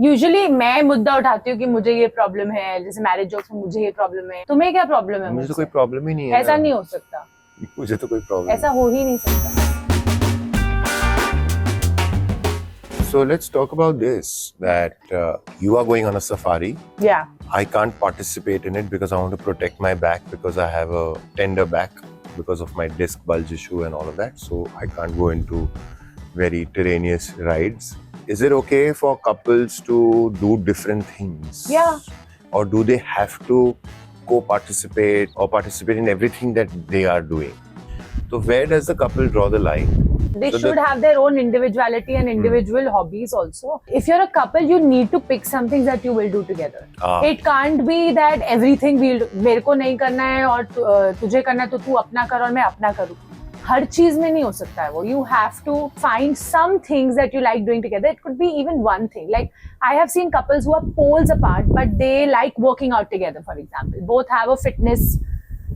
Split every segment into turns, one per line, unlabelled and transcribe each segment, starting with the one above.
Usually मैं मुद्दा उठाती हूँ कि मुझे ये प्रॉब्लम है, जैसे मैरिज जोक्स में मुझे ये प्रॉब्लम है, तुम्हें क्या प्रॉब्लम है?
मुझे तो
मुझसे?
कोई प्रॉब्लम ही नहीं है
ऐसा
ना।
नहीं हो सकता,
मुझे तो कोई प्रॉब्लम
ऐसा हो ही नहीं सकता।
So let's talk about this, that you are going on a safari.
Yeah.
I can't participate in it because I want to protect my back, because I have a tender back because of my disc bulge issue and all of that. So I can't go into very strenuous rides. Is it okay for couples to do different things?
Yeah.
Or do they have to co-participate or participate in everything that they are doing? So where does the couple draw the line?
They
So
should have their own individuality and individual hobbies also. If you're a couple, you need to pick some things that you will do together. It can't be that everything मेरे को नहीं करना है और तुझे करना है तो तू अपना कर और मैं अपना करूँ. हर चीज में नहीं हो सकता है वो. You have to find some things that you like doing together. It could be even one thing. Like I have seen couples who are poles apart, but they like working out together, for example. Both have a fitness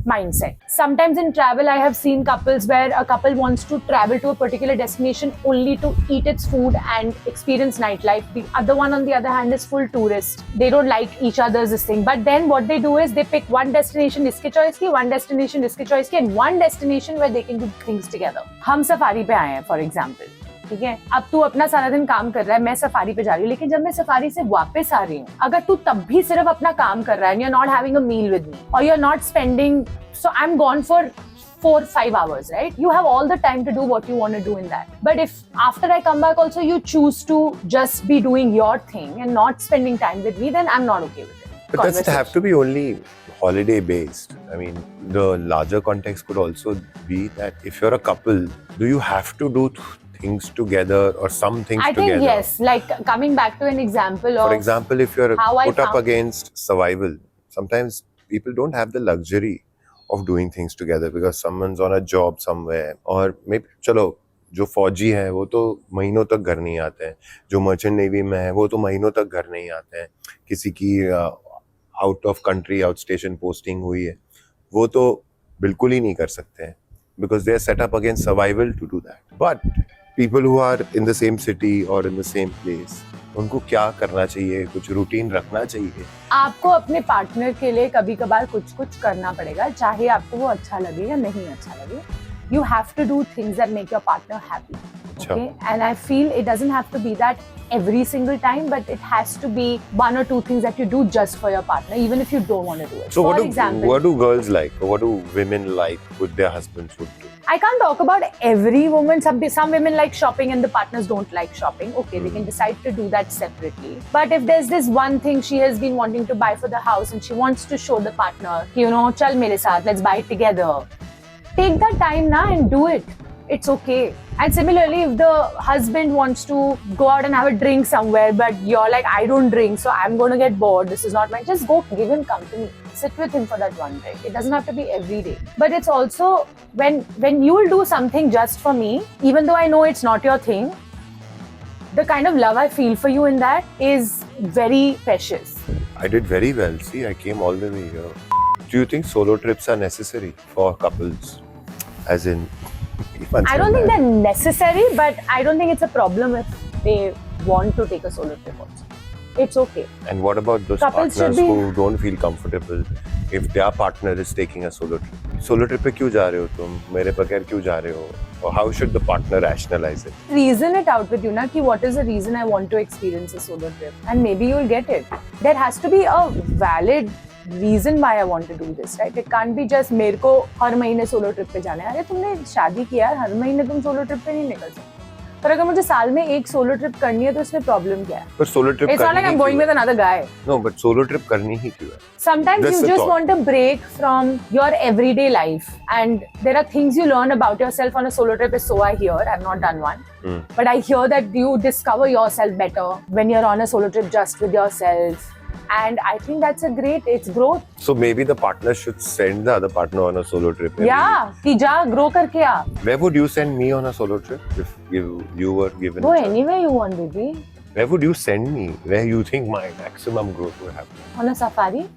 mindset. Sometimes in travel, I have seen couples where a couple wants to travel to a particular destination only to eat its food and experience nightlife. The other one, on the other hand, is full tourist. They don't like each other's this thing. But then what they do is they pick one destination इसके choice की, one destination इसके choice की, and one destination where they can do things together. हम safari पे आए हैं, for example. ठीक है, अब तू अपना सारा दिन काम कर रहा है, मैं सफारी पे जा रही हूँ, लेकिन जब मैं सफारी से वापस आ रही हूँ, अगर तू तब भी सिर्फ अपना काम कर रहा है, you're not having a meal with me, or you're not spending, so I'm gone for 4-5 hours, right? You have all the time to do what you want to do in that. But if after I come back also you choose to just be doing your thing and not spending time with me, then I'm not okay with it.
But does it have to be only holiday based? I mean, the larger context could also be that if you're a couple, do you have to do things together or some things
I
together?
think yes, like coming back to an example of,
for example, if you're
how I
put up
found-
against survival, sometimes people don't have the luxury of doing things together because someone's on a job somewhere, or maybe चलो जो फौजी है वो तो महीनों तक घर नहीं आते हैं, जो मर्चेंट नेवी में है वो तो महीनों तक घर नहीं आते हैं, किसी की out of country out station posting हुई है, वो तो बिल्कुल ही नहीं कर सकते हैं because they are set up against survival to do that. But people who are in the same city or in the same place, उनको क्या करना चाहिए? कुछ रूटीन रखना चाहिए?
आपको अपने पार्टनर के लिए कभी कभार कुछ कुछ करना पड़ेगा, चाहे आपको वो अच्छा लगे या नहीं अच्छा लगे. You have to do things that make your partner happy. Okay, and I feel it doesn't have to be that every single time, but it has to be one or two things that you do just for your partner, even if you don't want to do it.
So
for example,
what do girls like, or what do women like with their husbands would do?
I can't talk about every woman. Some women like shopping and the partners don't like shopping. Okay, they can decide to do that separately. But if there's this one thing she has been wanting to buy for the house and she wants to show the partner, you know, chal mere saath, let's buy it together. Take that time now and do it. It's okay. And similarly, if the husband wants to go out and have a drink somewhere, but you're like, I don't drink, so I'm going to get bored, this is not mine, just go give him company. Sit with him for that one day. It doesn't have to be every day. But it's also when you will do something just for me, even though I know it's not your thing, the kind of love I feel for you in that is very precious.
I did very well. See, I came all the way here. Do you think solo trips are necessary for couples? As in,
I don't think they're necessary, but I don't think it's a problem if they want to take a solo trip also. It's okay.
And what about those
Couples
partners
should be-
who don't feel comfortable if their partner is taking a solo trip? Solo trip पे क्यों जा रहे हो तुम? मेरे बगैर क्यों जा रहे हो? Or how should the partner rationalize it?
Reason it out with you, na, ki what is the reason I want to experience a solo trip, and maybe you'll get it. There has to be a valid reason why I want to do this, right? It can't be just मेरे को हर महीने solo trip पे जाना है. अरे तुमने शादी किया है, हर महीने तुम सोलो ट्रिप पे नहीं निकल सकते. पर अगर मुझे साल में एक सोलो ट्रिप करनी है तो इसमें प्रॉब्लम क्या है?
पर solo trip
It's not like I'm going with another guy.
No, but solo trip करनी ही क्यों है?
Sometimes
That's
you
the
just
thought.
want a break from your everyday life, and there are things you learn about yourself on a solo trip. So I hear, I've not done one, but I hear that you discover yourself better when you're on a solo trip just with yourself, and I think that's it's growth.
So maybe the partner should send the other partner on a solo trip. every
Yeah, कि जा grow करके आ.
week. Where would you send me on a solo trip if you were given
Go
a choice?
anywhere you want, baby.
Where would you send me? Where you think my maximum growth would happen?
On a safari.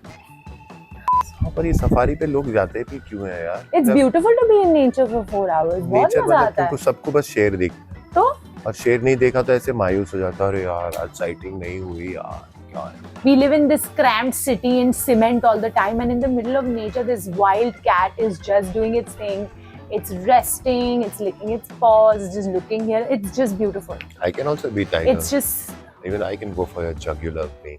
हाँ, पर ये safari पे लोग जाते भी क्यों हैं यार?
It's beautiful to be in nature for 4 hours. बहुत
नेचर
मजा
मतलब
आता है.
तुमको सबको बस शेर दिख.
तो
और शेर नहीं देखा तो ऐसे मायूस हो जाता, अरे यार आज साइटिंग नहीं हुई यार, क्या है।
We live in this cramped city in cement all the time, and in the middle of nature, this wild cat is just doing its thing. It's resting, it's licking its paws, it's just looking here. It's just beautiful.
I can also be tiger.
It's just
Even I can go for a jugular vein.